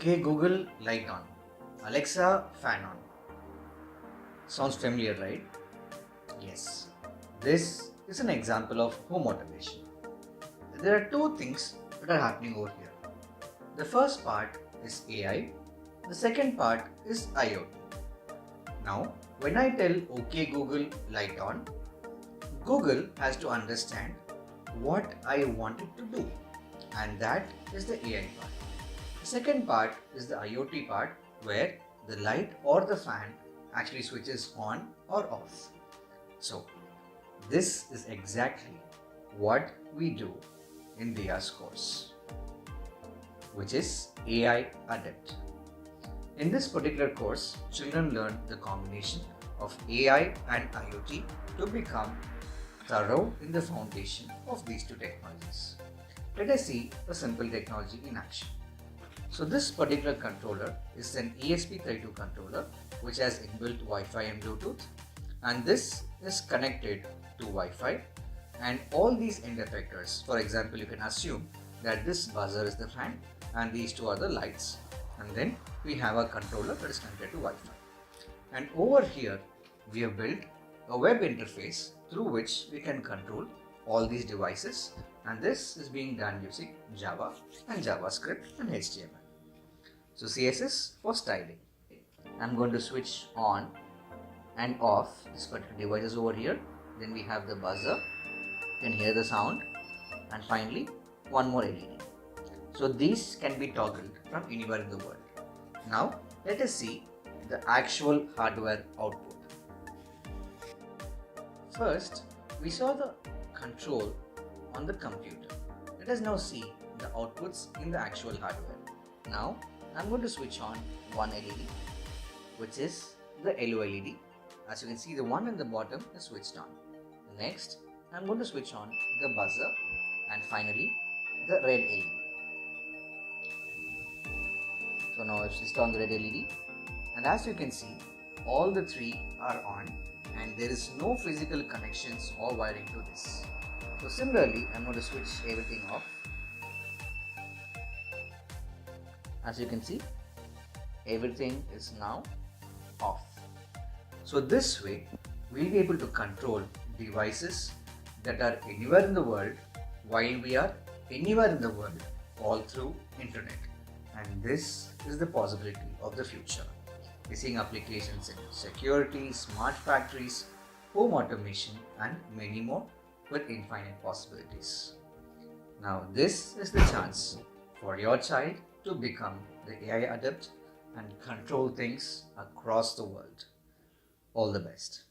Okay, Google, light on. Alexa, fan on. Sounds familiar, right? Yes. This is an example of home automation. There are two things that are happening over here. The first part is AI, the second part is IoT. Now, when I tell OK Google, light on, Google has to understand what I want it to do, and that is the AI part. The second part is the IoT part where the light or the fan actually switches on or off. So, this is exactly what we do in DIYA's course, which is AI Adept. In this particular course, children learn the combination of AI and IoT to become thorough in the foundation of these two technologies. Let us see a simple technology in action. So this particular controller is an ESP32 controller which has inbuilt Wi-Fi and Bluetooth, and this is connected to Wi-Fi, and all these end effectors, for example, you can assume that this buzzer is the fan and these two are the lights, and then we have a controller that is connected to Wi-Fi. And over here we have built a web interface through which we can control all these devices, and this is being done using Java and JavaScript and HTML. So CSS for styling. I'm going to switch on and off this particular devices over here. Then we have the buzzer, you can hear the sound, and finally one more LED. So these can be toggled from anywhere in the world. Now let us see the actual hardware output. First, we saw the control on the computer. Let us now see the outputs in the actual hardware. Now I'm going to switch on one LED, which is the yellow LED. As you can see, the one at the bottom is switched on. Next, I'm going to switch on the buzzer, and finally the red LED. So now I've switched on the red LED, and as you can see, all the three are on, and there is no physical connections or wiring to this. So similarly, I'm going to switch everything off. As you can see, everything is now off. So this way, we'll be able to control devices that are anywhere in the world while we are anywhere in the world, all through internet. And this is the possibility of the future. We're seeing applications in security, smart factories, home automation, and many more with infinite possibilities. Now this is the chance for your child to become the AI adept and control things across the world. All the best.